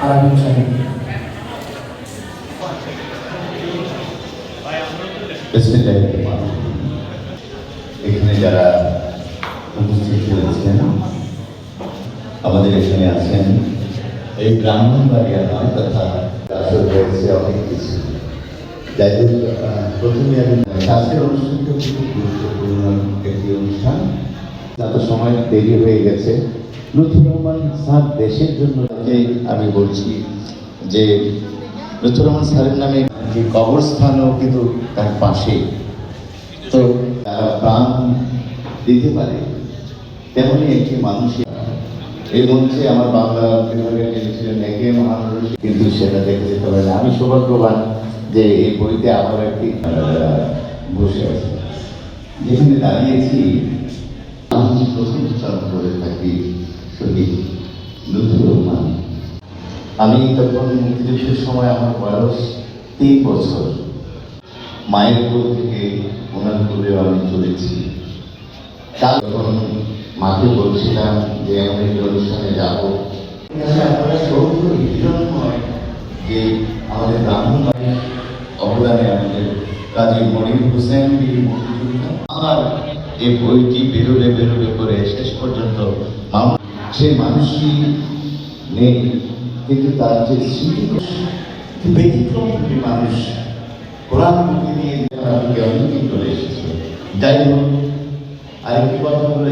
আলামিন সাহেব। এখানে যারা উপস্থিত হয়েছেন, আমাদের এখানে আছেন এই ব্রাহ্মণবাড়িয়া নয় তথা হয়েছে অনেক কিছু। যাই হোক, প্রথমে আমি আজকের অনুষ্ঠানটা খুব গুরুত্বপূর্ণ একটি অনুষ্ঠান। এত সময় দেরি হয়ে গেছে। লুৎফর রহমান স্যার দেশের জন্য আমি বলছি যে লুৎফর রহমান স্যারের নামে যে কবরস্থানও কিন্তু তার পাশে, তো তারা প্রাণ দিতে পারে তেমনই একটি মানুষের এই মঞ্চে আমার বাংলা বিভাগের যিনি ছিলেন একে মহানুর, কিন্তু সেটা দেখে যেতে পারে না। আমি সৌভাগ্যবান যে এই বইতে আমার একটি বসে আছে, যেখানে দাঁড়িয়েছি আমি প্রথম উচ্চারণ করে থাকি শহীদ লুৎফর রহমান। আমি তখন মুক্তিযুদ্ধের সময় আমার বয়স 3 বছর। মায়ের কোল থেকে ওনার কোলে আমি চলেছি। তখন মাকে বলছিলাম যে আমি এই অনুষ্ঠানে যাবো। আপনারা সৌভাগ্য ভীষণ হয় যে আমাদের ব্রাহ্মণবাড়ির অবদানে আমাদের কাজী মনির হোসেন মুক্তিযোদ্ধা আর এই বইটি বেরোলে করে শেষ পর্যন্ত সেই মানুষই নেই, কিন্তু তার যে স্মৃতি ব্যতিক্রম মানুষ কোরআন মুক্তি নিয়ে অনেকদিন চলে এসেছে। যাই হোক, আরেকটি কথা হলো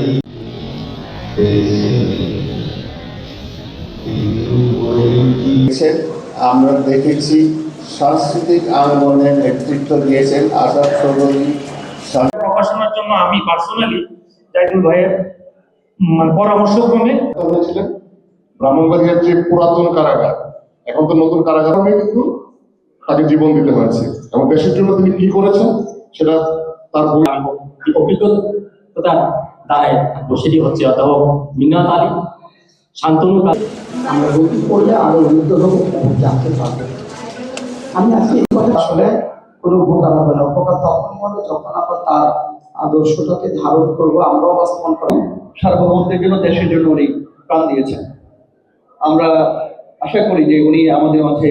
আমরা দেখেছি সাংস্কৃতিক আন্দোলনের নেতৃত্ব দিয়েছেন আজাদ চৌধুরী। প্রকাশনার জন্য আমি পার্সোনালি জাইদুল ভাইয়ের পরামর্শক্রমে হয়েছিলেন। ব্রাহ্মণবাড়িয়ার যে পুরাতন কারাগার, এখন তো নতুন কারাগার, কিন্তু তাকে জীবন দিতে হয়েছে এবং দেশের জন্য তিনি কি করেছেন সেটা তার বই। অভিজ্ঞতা দ্বারাই সেটি হচ্ছে অধ্যাপক মিন্নাত আলী, শান্তনু। আমরা বইটি পড়লে আরো উন্নত হবো এবং জানতে পারবো। আমি আজকে এই কথা আসলে কোনো উপকার হবে না, উপকার তখনই হবে যখন আমরা তার আদর্শটাকে ধারণ করবো, আমরাও বাস্তবায়ন করবো। সার্বভৌমত্বের জন্য, দেশের জন্য উনি প্রাণ দিয়েছেন। আমরা আশা করি যে উনি আমাদের মাঝে